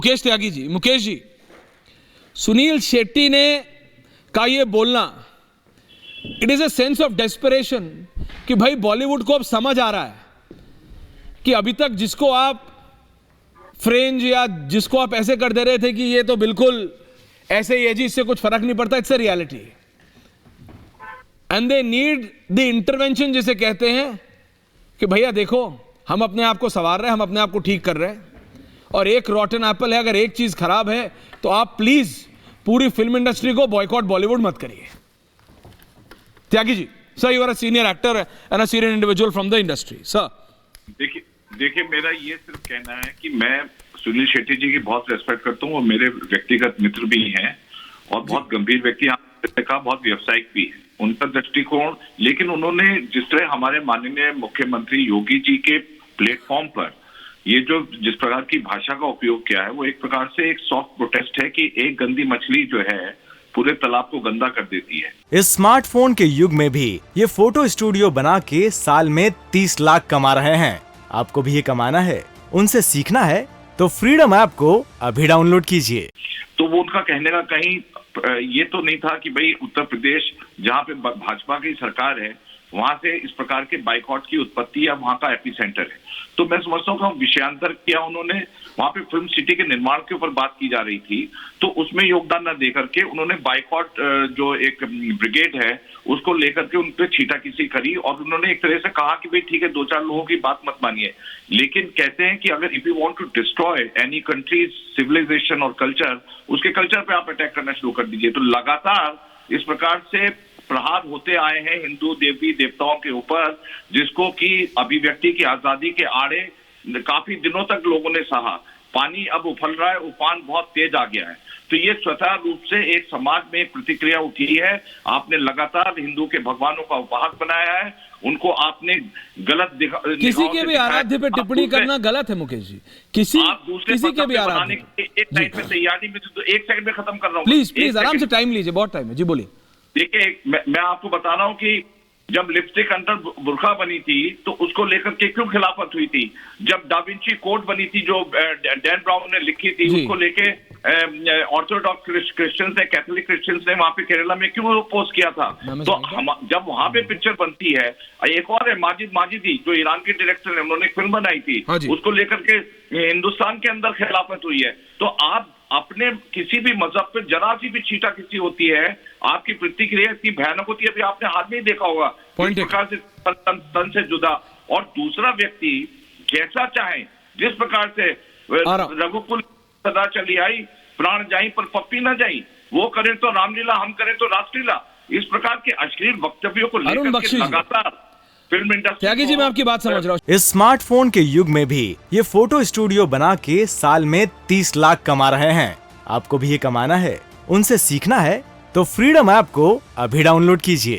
मुकेश त्यागी जी, मुकेश जी, सुनील शेट्टी ने का ये बोलना, it is a sense of desperation कि भाई बॉलीवुड को अब समझ आ रहा है कि अभी तक जिसको आप फ्रेंज या जिसको आप ऐसे कर दे रहे थे कि ये तो बिल्कुल ऐसे ही है जी, इससे कुछ फर्क नहीं पड़ता, it's a reality and they need the intervention, जिसे कहते हैं कि भैया देखो हम अपने आप को संवार रहे हैं, हम अपने आप को ठीक कर रहे हैं, और एक रॉटन एप्पल है, अगर एक चीज खराब है तो आप प्लीज पूरी फिल्म इंडस्ट्री को बॉयकॉट बॉलीवुड मत करिए। Tyagi ji, sir you are a senior actor and a senior individual from the industry. Sir देखिए मेरा ये सिर्फ कहना है कि मैं सुनील शेट्टी जी की बहुत रेस्पेक्ट करता हूँ और मेरे व्यक्तिगत मित्र भी हैं और बहुत गंभीर व्यक्ति, आपने कहा बहुत व्यावसायिक भी है उनका दृष्टिकोण, लेकिन उन्होंने जिस तरह हमारे माननीय मुख्यमंत्री योगी जी के प्लेटफॉर्म पर ये जो जिस प्रकार की भाषा का उपयोग किया है, वो एक प्रकार से एक सॉफ्ट प्रोटेस्ट है कि एक गंदी मछली जो है पूरे तालाब को गंदा कर देती है। इस स्मार्टफोन के युग में भी ये फोटो स्टूडियो बना के साल में 30 लाख कमा रहे हैं। आपको भी ये कमाना है, उनसे सीखना है तो फ्रीडम ऐप को अभी डाउनलोड कीजिए। तो वो उनका कहने का कहीं ये तो नहीं था कि भाई उत्तर प्रदेश जहाँ पे भाजपा की सरकार है वहां से इस प्रकार के बाइकॉट की उत्पत्ति या वहां का एपिसेंटर है। तो मैं समझता हूँ विषयांतर किया उन्होंने, वहां पे फिल्म सिटी के निर्माण के ऊपर बात की जा रही थी, तो उसमें योगदान न देकर के उन्होंने बाइकॉट जो एक ब्रिगेड है उसको लेकर के उन पे छीटाकशी करी और उन्होंने एक तरह से कहा कि भाई ठीक है, दो चार लोगों की बात मत मानिए, लेकिन कहते हैं कि अगर if you want to destroy any countries civilization और कल्चर, उसके कल्चर पे आप अटैक करना शुरू कर दीजिए। तो लगातार इस प्रकार से प्रहार होते आए हैं हिंदू देवी देवताओं के ऊपर, जिसको कि अभिव्यक्ति की आजादी के आड़े काफी दिनों तक लोगों ने सहा। पानी अब उफल रहा है, उफान बहुत तेज आ गया है, तो ये स्वतः रूप से एक समाज में एक प्रतिक्रिया उठी है। आपने लगातार हिंदू के भगवानों का उपहास बनाया है, उनको आपने गलत किसी के भी आराध्य पे टिप्पणी करना गलत है मुकेश जी, किसी के भी आराध्य एक टाइम में तैयारी में तो 1 सेकंड में खत्म कर रहा हूँ। प्लीज आराम से टाइम लीजिए, बहुत टाइम है जी, बोलिए। देखिए मैं आपको बता रहा हूँ कि जब लिपस्टिक अंडर बुर्खा बनी थी तो उसको लेकर के क्यों खिलाफत हुई थी, जब डाविंची कोड बनी थी जो डैन ब्राउन ने लिखी थी उसको लेके ऑर्थोडॉक्स क्रिश्चियंस ने, कैथोलिक क्रिश्चियंस ने वहां पे केरला में क्यों अपोज किया था। तो जब वहां पे पिक्चर बनती है, एक और है माजिदी जो ईरान के डायरेक्टर है, उन्होंने फिल्म बनाई थी, उसको लेकर के हिंदुस्तान के अंदर खिलाफत हुई है। तो आप अपने किसी भी मजहब पे जरा सी भी छीटा किसी होती है, आपकी प्रतिक्रिया इतनी भयानक होती है, अभी आपने हाथ में देखा होगा इस प्रकार से तन से जुदा, और दूसरा व्यक्ति जैसा चाहे जिस प्रकार से रघुकुल सदा चली आई, प्राण जाई पर पप्पी न जाई, वो करें तो रामलीला, हम करें तो रासलीला, इस प्रकार के अश्लील वक्तव्यों को लेकर के लगातार फिल्म इंडस्ट्री। त्यागी जी, मैं आपकी बात समझ रहा हूँ। इस स्मार्टफोन के युग में भी ये फोटो स्टूडियो बना के साल में 30 लाख कमा रहे हैं। आपको भी ये कमाना है, उनसे सीखना है तो फ्रीडम ऐप को अभी डाउनलोड कीजिए।